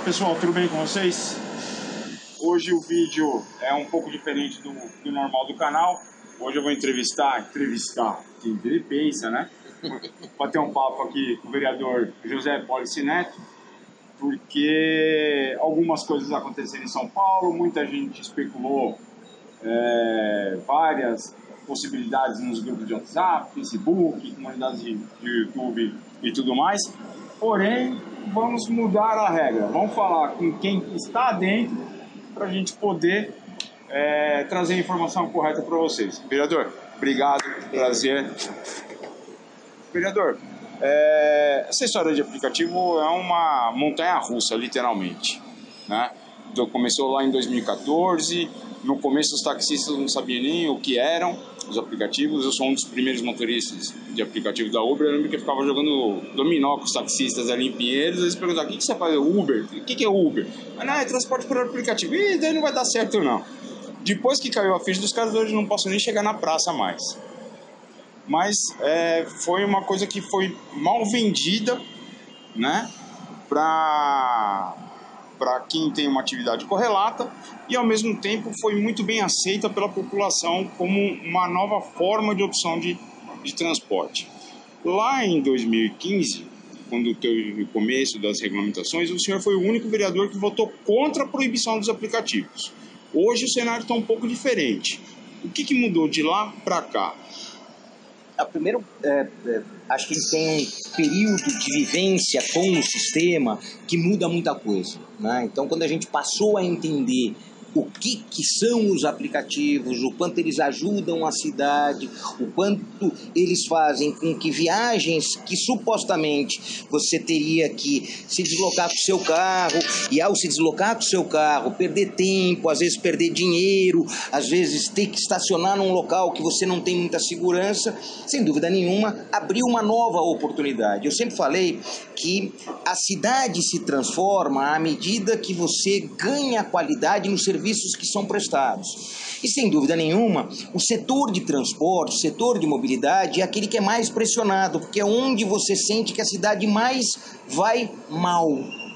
pessoal, tudo bem com vocês? Hoje o vídeo é um pouco diferente do normal do canal. Hoje eu vou entrevistar, quem vê pensa, né? Bater um papo aqui com o vereador José Polici Neto, porque algumas coisas aconteceram em São Paulo, muita gente especulou várias possibilidades nos grupos de WhatsApp, Facebook, comunidades de YouTube e tudo mais. Porém, vamos mudar a regra. Vamos falar com quem está dentro para a gente poder trazer a informação correta para vocês. Vereador, obrigado, prazer. Vereador, essa história de aplicativo é uma montanha-russa, literalmente, né? Então, começou lá em 2014, no começo os taxistas não sabiam nem o que eram os aplicativos. Eu sou um dos primeiros motoristas de aplicativo da Uber. Eu lembro que eu ficava jogando dominó com os taxistas ali em Pinheiros. Eles perguntavam: o que você faz? Uber? O que é Uber? Mas não, é transporte por aplicativo. Ih, daí não vai dar certo não. Depois que caiu a ficha dos caras, hoje não posso nem chegar na praça mais. Mas foi uma coisa que foi mal vendida, né, para quem tem uma atividade correlata, e ao mesmo tempo foi muito bem aceita pela população como uma nova forma de opção de transporte. Lá em 2015, quando teve o começo das regulamentações, o senhor foi o único vereador que votou contra a proibição dos aplicativos. Hoje o cenário está um pouco diferente. O que mudou de lá para cá? Primeiro, acho que eles têm um período de vivência com o sistema que muda muita coisa, né? Então, quando a gente passou a entender o que são os aplicativos, o quanto eles ajudam a cidade, o quanto eles fazem com que viagens que supostamente você teria que se deslocar com o seu carro, e ao se deslocar com o seu carro, perder tempo, às vezes perder dinheiro, às vezes ter que estacionar num local que você não tem muita segurança, sem dúvida nenhuma, abriu uma nova oportunidade. Eu sempre falei que a cidade se transforma à medida que você ganha qualidade no serviços que são prestados. E sem dúvida nenhuma, o setor de transporte, o setor de mobilidade é aquele que é mais pressionado, porque é onde você sente que a cidade mais vai mal.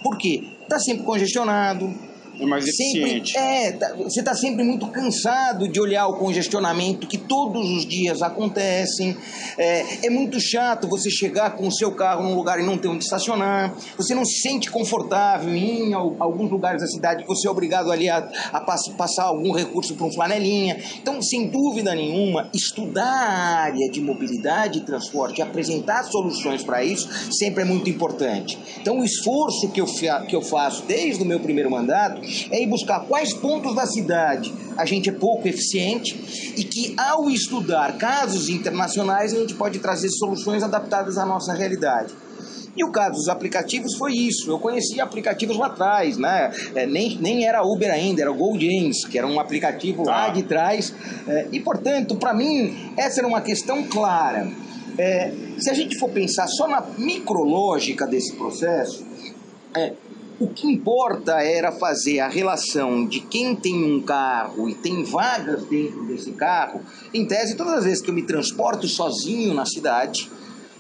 Por quê? Está sempre congestionado. É mais eficiente. Você está sempre muito cansado de olhar o congestionamento que todos os dias acontecem. É muito chato você chegar com o seu carro num lugar e não ter onde estacionar. Você não se sente confortável em alguns lugares da cidade que você é obrigado ali a passar algum recurso para um flanelinha. Então, sem dúvida nenhuma, estudar a área de mobilidade e transporte e apresentar soluções para isso sempre é muito importante. Então, o esforço que eu faço desde o meu primeiro mandato é ir buscar quais pontos da cidade a gente é pouco eficiente e que, ao estudar casos internacionais, a gente pode trazer soluções adaptadas à nossa realidade. E o caso dos aplicativos foi isso. Eu conhecia aplicativos lá atrás, né? Nem era Uber ainda, era o GoJames, que era um aplicativo lá de trás. E, portanto, para mim, essa era uma questão clara. Se a gente for pensar só na micrológica desse processo, o que importa era fazer a relação de quem tem um carro e tem vagas dentro desse carro. Em tese, todas as vezes que eu me transporto sozinho na cidade,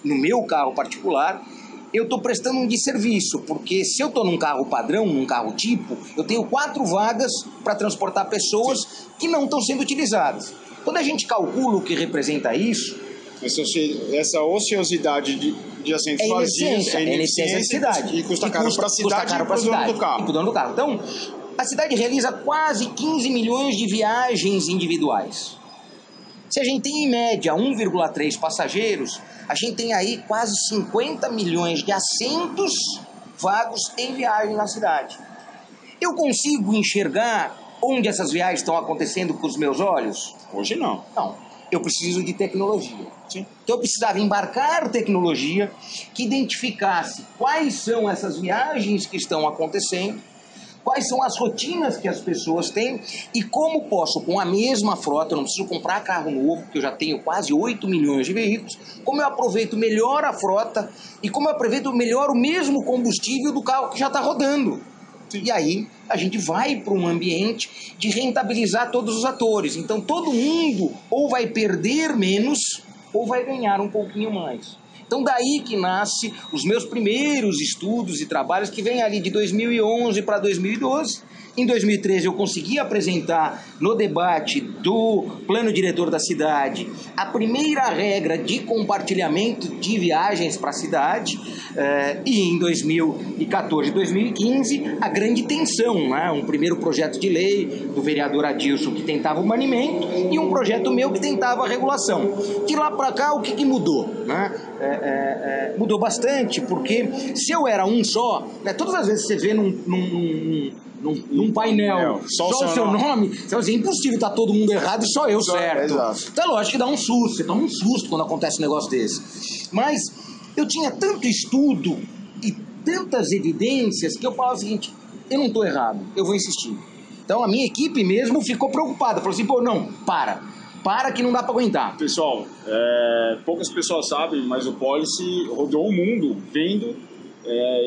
no meu carro particular, eu estou prestando um desserviço, porque se eu estou num carro padrão, num carro tipo, eu tenho 4 vagas para transportar pessoas que não estão sendo utilizadas. Quando a gente calcula o que representa isso... Essa ociosidade de assentos vazios é ineficiência da cidade. E custa caro para a cidade e para o dono do carro. E para o dono do carro. Então, a cidade realiza quase 15 milhões de viagens individuais. Se a gente tem, em média, 1,3 passageiros, a gente tem aí quase 50 milhões de assentos vagos em viagem na cidade. Eu consigo enxergar onde essas viagens estão acontecendo com os meus olhos? Hoje não. Não. Eu preciso de tecnologia. Sim. Então eu precisava embarcar tecnologia que identificasse quais são essas viagens que estão acontecendo, quais são as rotinas que as pessoas têm e como posso, com a mesma frota, eu não preciso comprar carro novo, porque eu já tenho quase 8 milhões de veículos, como eu aproveito melhor a frota e como eu aproveito melhor o mesmo combustível do carro que já está rodando. E aí a gente vai para um ambiente de rentabilizar todos os atores. Então todo mundo ou vai perder menos ou vai ganhar um pouquinho mais. Então daí que nasce os meus primeiros estudos e trabalhos, que vêm ali de 2011 para 2012. Em 2013 eu consegui apresentar no debate do plano diretor da cidade a primeira regra de compartilhamento de viagens para a cidade, e em 2014 e 2015 a grande tensão, né? Um primeiro projeto de lei do vereador Adilson que tentava o banimento e um projeto meu que tentava a regulação. De lá para cá o que mudou, né? Mudou bastante, porque se eu era um só, né, todas as vezes que você vê num painel só o seu nome, você vai dizer, impossível, tá todo mundo errado e só eu certo. Então é lógico que dá um susto, você toma um susto quando acontece um negócio desse. Mas eu tinha tanto estudo e tantas evidências que eu falava o seguinte, eu não estou errado, eu vou insistir. Então a minha equipe mesmo ficou preocupada, falou assim, pô, não, para que não dá para aguentar. Pessoal, poucas pessoas sabem, mas o Policy rodou o mundo vendo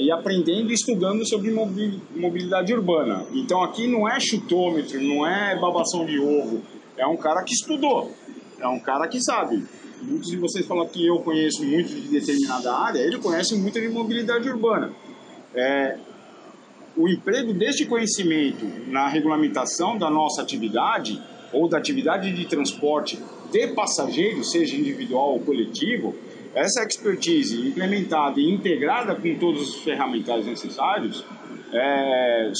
e aprendendo e estudando sobre mobilidade urbana. Então aqui não é chutômetro, não é babação de ovo, é um cara que estudou, é um cara que sabe. Muitos de vocês falam que eu conheço muito de determinada área, ele conhece muito de mobilidade urbana. O emprego deste conhecimento na regulamentação da nossa atividade ou da atividade de transporte de passageiros, seja individual ou coletivo, essa expertise implementada e integrada com todos os ferramentais necessários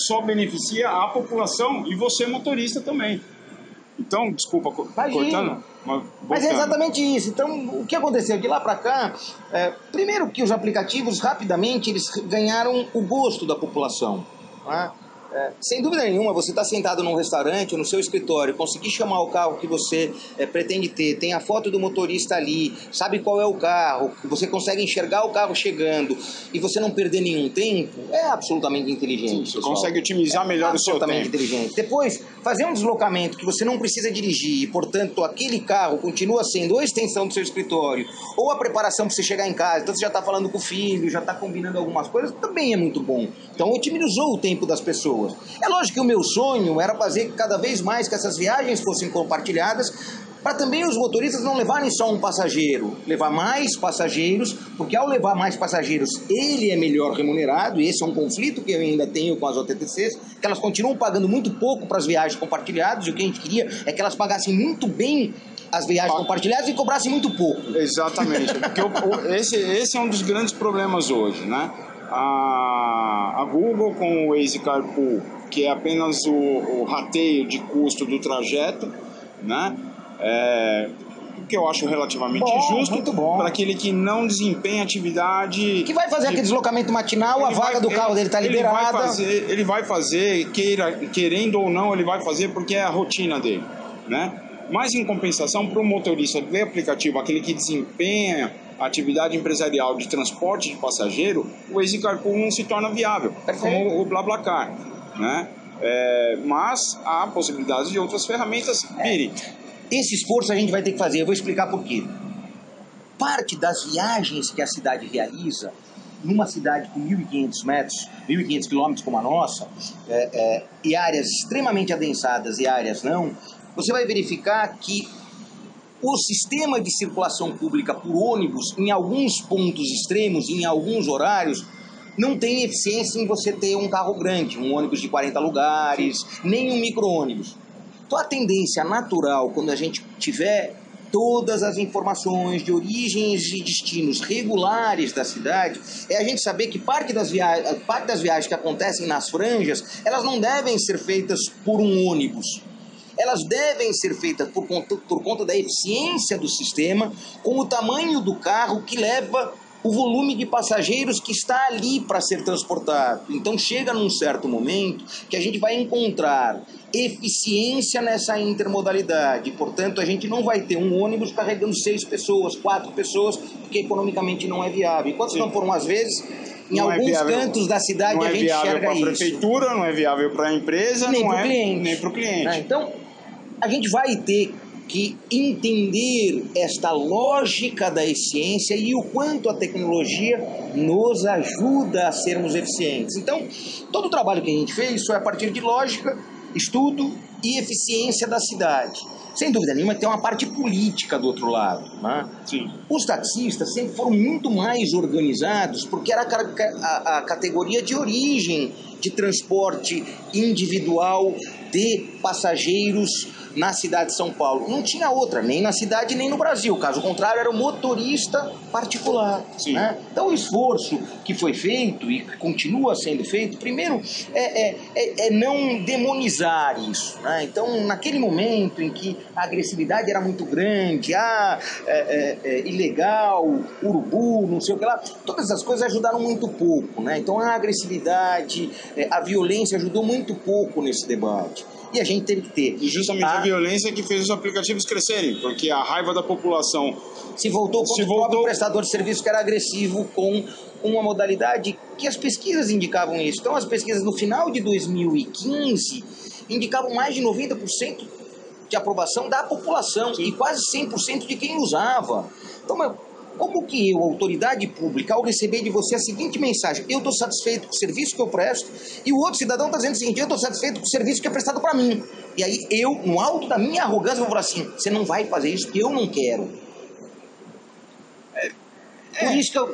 só beneficia a população e você motorista também. Então, desculpa cortando, mas é exatamente isso. Então, o que aconteceu de lá para cá, primeiro que os aplicativos rapidamente eles ganharam o gosto da população, né? Sem dúvida nenhuma, você está sentado num restaurante ou no seu escritório, conseguir chamar o carro que você pretende ter, tem a foto do motorista ali, sabe qual é o carro, você consegue enxergar o carro chegando e você não perder nenhum tempo, é absolutamente inteligente. Sim, você consegue otimizar melhor o seu tempo. Absolutamente inteligente. Depois, fazer um deslocamento que você não precisa dirigir e, portanto, aquele carro continua sendo ou a extensão do seu escritório ou a preparação para você chegar em casa, então você já está falando com o filho, já está combinando algumas coisas, também é muito bom. Então, otimizou o tempo das pessoas. É lógico que o meu sonho era fazer cada vez mais que essas viagens fossem compartilhadas, para também os motoristas não levarem só um passageiro, levar mais passageiros, porque ao levar mais passageiros ele é melhor remunerado, e esse é um conflito que eu ainda tenho com as OTTCs, que elas continuam pagando muito pouco para as viagens compartilhadas, e o que a gente queria é que elas pagassem muito bem as viagens compartilhadas e cobrassem muito pouco. Exatamente, porque esse é um dos grandes problemas hoje, né? A Google com o Waze Carpool, que é apenas o rateio de custo do trajeto, né? Que eu acho relativamente justo para aquele que não desempenha atividade. Que vai fazer aquele deslocamento matinal, a vaga do carro dele está liberada. Ele vai fazer, querendo ou não, ele vai fazer porque é a rotina dele, né? Mas em compensação, para o motorista de aplicativo, aquele que desempenha atividade empresarial de transporte de passageiro, o Waze Carpool não se torna viável, como o BlaBlaCar, né? Mas há possibilidades de outras ferramentas virem. Esse esforço a gente vai ter que fazer, eu vou explicar por quê. Parte das viagens que a cidade realiza, numa cidade com 1.500 metros, 1.500 quilômetros como a nossa, e áreas extremamente adensadas e áreas não, você vai verificar que o sistema de circulação pública por ônibus, em alguns pontos extremos, em alguns horários, não tem eficiência em você ter um carro grande, um ônibus de 40 lugares, nem um micro-ônibus. Então a tendência natural, quando a gente tiver todas as informações de origens e destinos regulares da cidade, é a gente saber que parte das viagens que acontecem nas franjas, elas não devem ser feitas por um ônibus. Elas devem ser feitas por conta da eficiência do sistema, com o tamanho do carro que leva o volume de passageiros que está ali para ser transportado. Então chega num certo momento que a gente vai encontrar eficiência nessa intermodalidade. Portanto, a gente não vai ter um ônibus carregando 6 pessoas, 4 pessoas, porque economicamente não é viável. Enquanto não foram, às vezes, em alguns cantos da cidade a gente enxerga isso. Não é viável para a prefeitura, não é viável para a empresa, nem para o cliente. Então, a gente vai ter que entender esta lógica da eficiência e o quanto a tecnologia nos ajuda a sermos eficientes. Então, todo o trabalho que a gente fez foi a partir de lógica estudo e eficiência da cidade. Sem dúvida nenhuma, tem uma parte política do outro lado. Né? Sim. Os taxistas sempre foram muito mais organizados porque era a categoria de origem de transporte individual de passageiros na cidade de São Paulo. Não tinha outra, nem na cidade nem no Brasil. Caso contrário, era o motorista particular. Né? Então, o esforço que foi feito e que continua sendo feito, primeiro, é não demonizar isso. Né? Então, naquele momento em que a agressividade era muito grande, ilegal, urubu, não sei o que lá, todas essas coisas ajudaram muito pouco. Né? Então, a agressividade, a violência ajudou muito pouco nesse debate. E a gente teve que ter. E justamente a violência que fez os aplicativos crescerem, porque a raiva da população se voltou contra o próprio prestador de serviço que era agressivo com uma modalidade que as pesquisas indicavam isso. Então, as pesquisas no final de 2015 indicavam mais de 90% de aprovação da população. Sim. E quase 100% de quem usava. Então, como que eu, autoridade pública, ao receber de você a seguinte mensagem: eu estou satisfeito com o serviço que eu presto, e o outro cidadão está dizendo o seguinte: eu estou satisfeito com o serviço que é prestado para mim. E aí eu, no alto da minha arrogância, vou falar assim: você não vai fazer isso porque eu não quero.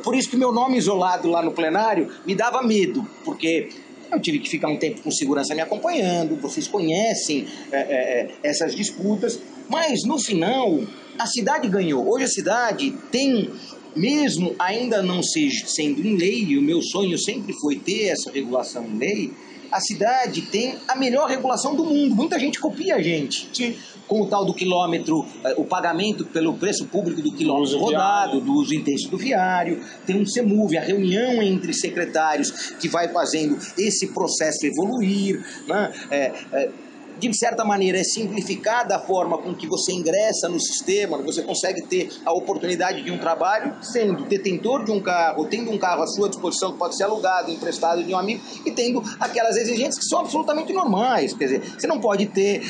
Por isso que meu nome isolado lá no plenário me dava medo, porque eu tive que ficar um tempo com segurança me acompanhando, vocês conhecem essas disputas, mas no final a cidade ganhou. Hoje a cidade tem, mesmo ainda não sendo em lei, e o meu sonho sempre foi ter essa regulação em lei, a cidade tem a melhor regulação do mundo. Muita gente copia a gente. Sim. Com o tal do quilômetro, o pagamento pelo preço público do quilômetro rodado, do uso intenso do viário, tem um CEMUV, a reunião entre secretários que vai fazendo esse processo evoluir, né? De certa maneira, é simplificada a forma com que você ingressa no sistema, você consegue ter a oportunidade de um trabalho sendo detentor de um carro, tendo um carro à sua disposição que pode ser alugado, emprestado de um amigo, e tendo aquelas exigências que são absolutamente normais. Quer dizer, você não pode ter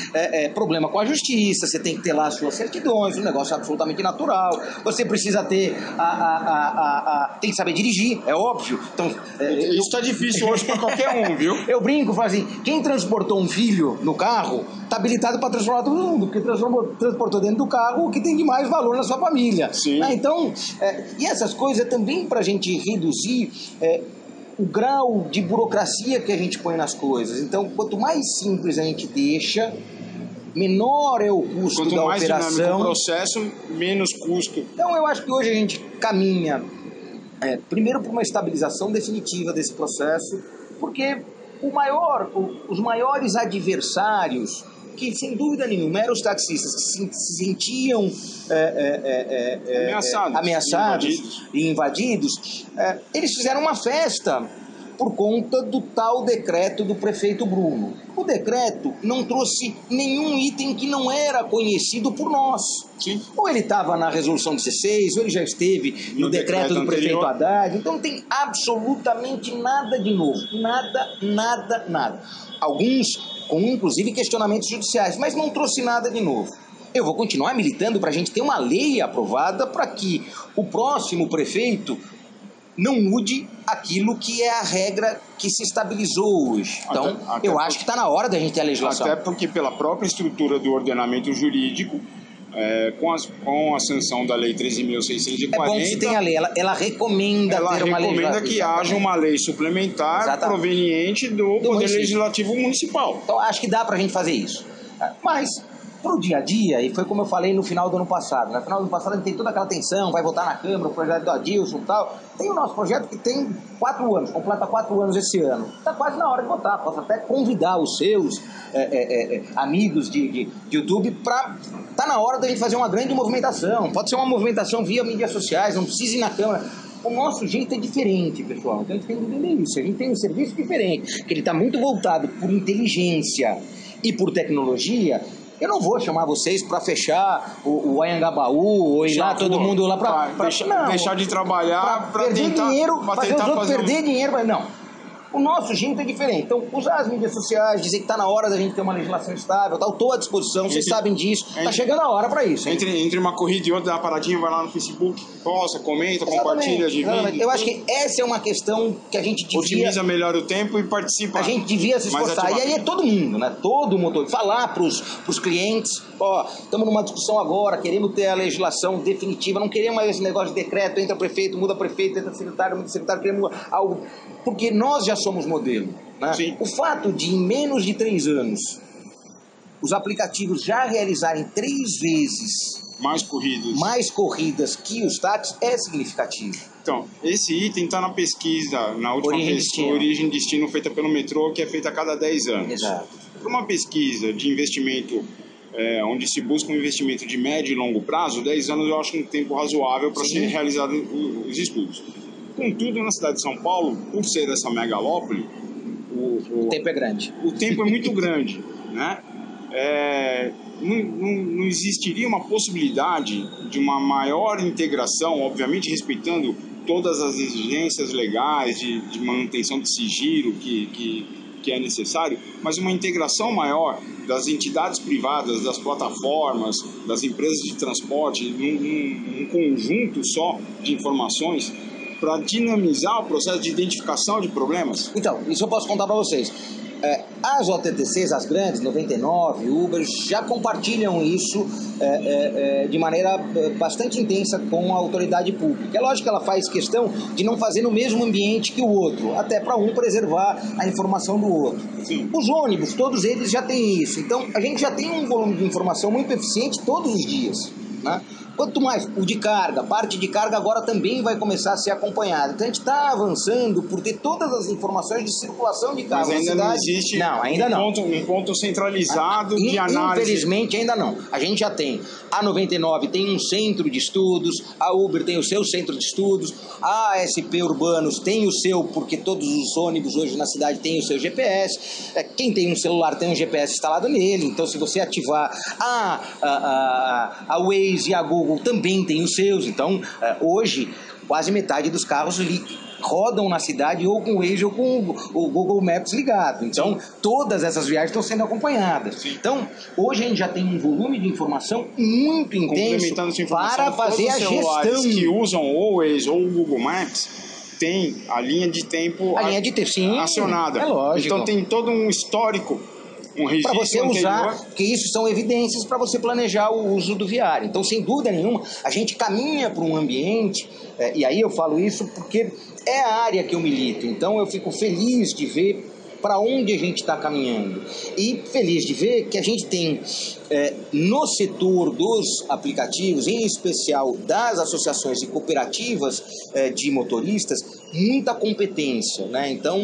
problema com a justiça, você tem que ter lá as suas certidões, um negócio absolutamente natural, você precisa ter tem que saber dirigir, é óbvio. Então, isso está difícil hoje para qualquer um, viu? Eu brinco, falo assim, quem transportou um filho no carro está habilitado para transformar todo mundo, porque transportou dentro do carro o que tem de mais valor na sua família. Sim. Então, e essas coisas é também para a gente reduzir o grau de burocracia que a gente põe nas coisas. Então, quanto mais simples a gente deixa, menor é o custo da operação. Quanto mais dinâmico o processo, menos custo. Então, eu acho que hoje a gente caminha, primeiro, para uma estabilização definitiva desse processo, porque os maiores adversários, que sem dúvida nenhuma eram os taxistas que se sentiam ameaçados e invadidos, eles fizeram uma festa por conta do tal decreto do prefeito Bruno. O decreto não trouxe nenhum item que não era conhecido por nós. Sim. Ou ele estava na resolução 16, ou ele já esteve no decreto do prefeito Haddad. Então não tem absolutamente nada de novo. Nada. Alguns com inclusive questionamentos judiciais, mas não trouxe nada de novo. Eu vou continuar militando para a gente ter uma lei aprovada para que o próximo prefeito não mude aquilo que é a regra que se estabilizou hoje. Então, eu acho que está na hora da gente ter a legislação. Até porque pela própria estrutura do ordenamento jurídico, com a sanção da Lei 13.640... É bom que se tenha a lei, ela recomenda ter uma lei. Ela recomenda que haja uma lei suplementar proveniente do Poder Legislativo Municipal. Então, acho que dá para a gente fazer isso. Mas, para o dia a dia, e foi como eu falei no final do ano passado, no final do ano passado a gente tem toda aquela tensão, vai votar na Câmara, o projeto do Adilson e tal. Tem o nosso projeto que tem 4 anos, completa 4 anos esse ano. Está quase na hora de votar, posso até convidar os seus amigos de YouTube para... Está na hora da gente fazer uma grande movimentação. Pode ser uma movimentação via mídias sociais, não precisa ir na Câmara. O nosso jeito é diferente, pessoal. Então a gente tem que entender isso. A gente tem um serviço diferente, que ele está muito voltado por inteligência e por tecnologia. Eu não vou chamar vocês para fechar o Anhangabaú ou ir lá todo mundo lá para deixar de trabalhar para perder tentar dinheiro, fazer os outros perder dinheiro. Não. O nosso jeito é diferente. Então, usar as mídias sociais, dizer que está na hora da gente ter uma legislação estável, tal, estou à disposição, vocês sabem disso, está chegando a hora para isso. Entre uma corrida e outra, dá uma paradinha, vai lá no Facebook, posta, comenta, compartilha, divide. Eu acho que essa é uma questão que a gente devia... Otimiza melhor o tempo e participa. A gente devia se esforçar. E aí é todo mundo, né? Todo motor. Falar para os clientes, ó, estamos numa discussão agora, queremos ter a legislação definitiva, não queremos mais esse negócio de decreto, entra prefeito, muda prefeito, entra secretário, muda secretário, queremos algo... Porque nós já somos modelo, né? Sim. O fato de, em menos de 3 anos, os aplicativos já realizarem 3 vezes mais corridas que os táxis é significativo. Então, esse item está na pesquisa, na última Origem e Destino, feita pelo metrô, que é feita a cada 10 anos. Exato. Para uma pesquisa de investimento, onde se busca um investimento de médio e longo prazo, 10 anos eu acho um tempo razoável para ser realizado os estudos. Contudo, na cidade de São Paulo, por ser essa megalópole, o tempo é grande. O tempo é muito grande, né? Não existiria uma possibilidade de uma maior integração, obviamente respeitando todas as exigências legais de manutenção de sigilo que é necessário, mas uma integração maior das entidades privadas, das plataformas, das empresas de transporte, num conjunto só de informações, para dinamizar o processo de identificação de problemas? Então, isso eu posso contar para vocês. As OTTCs, as grandes, 99, Uber, já compartilham isso de maneira bastante intensa com a autoridade pública. É lógico que ela faz questão de não fazer no mesmo ambiente que o outro, até para um preservar a informação do outro. Sim. Os ônibus, todos eles já têm isso. Então, a gente já tem um volume de informação muito eficiente todos os dias, né? Quanto mais o de carga, a parte de carga agora também vai começar a ser acompanhada. Então a gente está avançando por ter todas as informações de circulação de carga. Mas ainda não existe um ponto centralizado de análise. Infelizmente ainda não. A gente já tem. A 99 tem um centro de estudos, a Uber tem o seu centro de estudos, a ASP Urbanos tem o seu, porque todos os ônibus hoje na cidade têm o seu GPS. Quem tem um celular tem um GPS instalado nele, então se você ativar a Waze e a Google também tem os seus. Então, hoje, quase metade dos carros rodam na cidade ou com o Waze ou com o Google Maps ligado. Então, todas essas viagens estão sendo acompanhadas. Sim. Então, hoje a gente já tem um volume de informação muito intenso para fazer a gestão. Que usam o Waze ou o Google Maps tem a linha de tempo acionada. É lógico. Então, tem todo um histórico, um registro para você usar, porque isso são evidências para você planejar o uso do viário. Então, sem dúvida nenhuma, a gente caminha para um ambiente, e aí eu falo isso porque é a área que eu milito. Então, eu fico feliz de ver para onde a gente está caminhando. E feliz de ver que a gente tem, no setor dos aplicativos, em especial das associações e cooperativas de motoristas, muita competência, né? Então,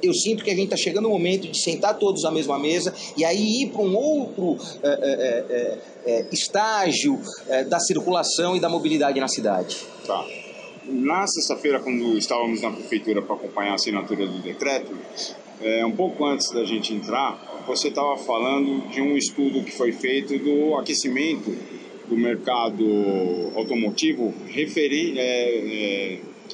eu sinto que a gente está chegando no momento de sentar todos à mesma mesa e aí ir para um outro estágio da circulação e da mobilidade na cidade. Tá. Na sexta-feira, quando estávamos na prefeitura para acompanhar a assinatura do decreto, um pouco antes da gente entrar, você estava falando de um estudo que foi feito do aquecimento do mercado automotivo,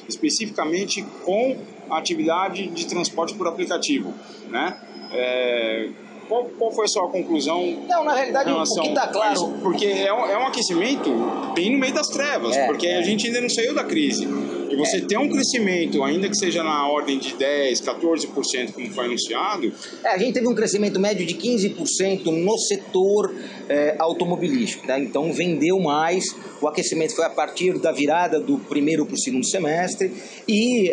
especificamente com a atividade de transporte por aplicativo, né? Qual foi a sua conclusão? Não, na realidade, o que está claro... Porque é um aquecimento bem no meio das trevas, porque a gente ainda não saiu da crise. E você tem um crescimento, ainda que seja na ordem de 10%, 14%, como foi anunciado... A gente teve um crescimento médio de 15% no setor automobilístico, né? Então vendeu mais, o aquecimento foi a partir da virada do primeiro para o segundo semestre e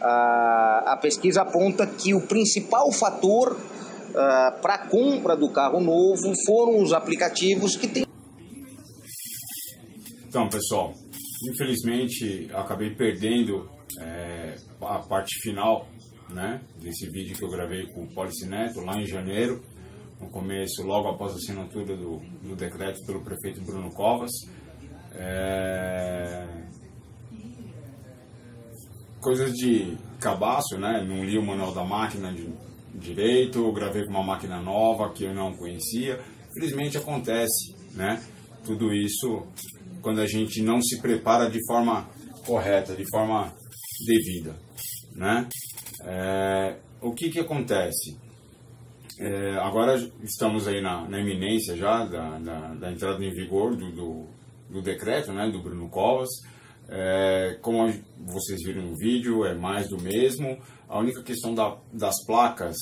a pesquisa aponta que o principal fator para a compra do carro novo foram os aplicativos que tem. Então, pessoal, infelizmente acabei perdendo a parte final, né, desse vídeo que eu gravei com o Policineto lá em janeiro, no começo, logo após a assinatura do decreto pelo prefeito Bruno Covas. Coisas de cabaço, né? Não li o manual da máquina direito, gravei com uma máquina nova que eu não conhecia. Felizmente acontece, né? Tudo isso quando a gente não se prepara de forma correta, de forma devida, né? O que acontece? Agora estamos aí na iminência já da entrada em vigor do decreto, né, do Bruno Covas. Como vocês viram no vídeo, é mais do mesmo. A única questão das placas,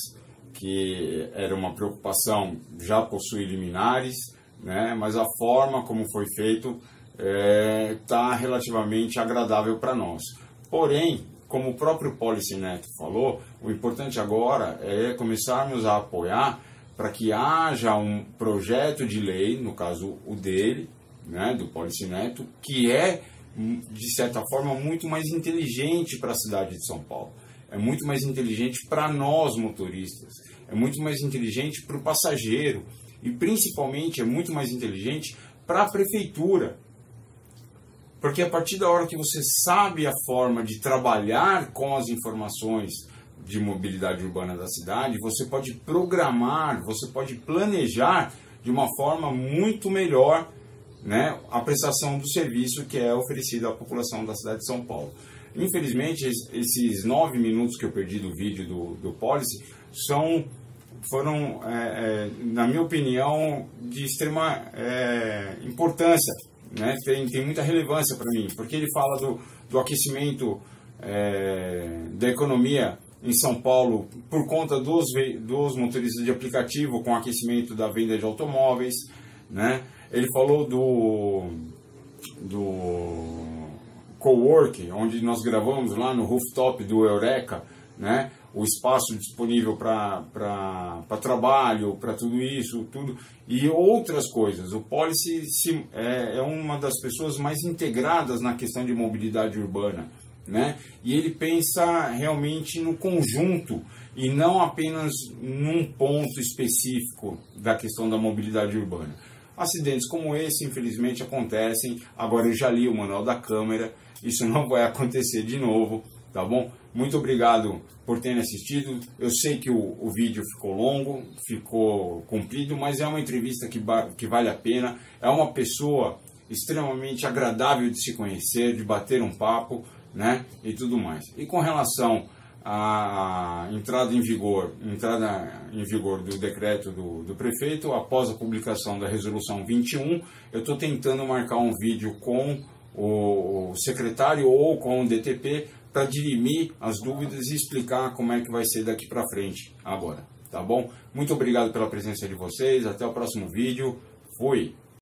que era uma preocupação, já possui liminares, né, mas a forma como foi feito está relativamente agradável para nós. Porém, como o próprio Policy Neto falou, o importante agora é começarmos a apoiar para que haja um projeto de lei, no caso o dele, né, do Policy Neto, que é, de certa forma, muito mais inteligente para a cidade de São Paulo. É muito mais inteligente para nós motoristas, é muito mais inteligente para o passageiro e, principalmente, é muito mais inteligente para a prefeitura. Porque a partir da hora que você sabe a forma de trabalhar com as informações de mobilidade urbana da cidade, você pode programar, você pode planejar de uma forma muito melhor, né, a prestação do serviço que é oferecido à população da cidade de São Paulo. Infelizmente, esses 9 minutos que eu perdi do vídeo do Policy foram, na minha opinião, de extrema importância. Né, tem muita relevância para mim, porque ele fala do aquecimento da economia em São Paulo por conta dos motoristas de aplicativo, com aquecimento da venda de automóveis, né? Ele falou do cowork, onde nós gravamos lá no rooftop do Eureka, né? O espaço disponível para trabalho, para tudo isso, tudo, e outras coisas. O Policy é uma das pessoas mais integradas na questão de mobilidade urbana, né? E ele pensa realmente no conjunto e não apenas num ponto específico da questão da mobilidade urbana. Acidentes como esse, infelizmente, acontecem. Agora eu já li o manual da Câmara, isso não vai acontecer de novo, tá bom? Muito obrigado por terem assistido. Eu sei que o vídeo ficou longo, ficou comprido, mas é uma entrevista que vale a pena. É uma pessoa extremamente agradável de se conhecer, de bater um papo, né, e tudo mais. E com relação à entrada em vigor do decreto do prefeito, após a publicação da resolução 21, eu estou tentando marcar um vídeo com o secretário ou com o DTP para dirimir as dúvidas e explicar como é que vai ser daqui para frente agora, tá bom? Muito obrigado pela presença de vocês, até o próximo vídeo, fui!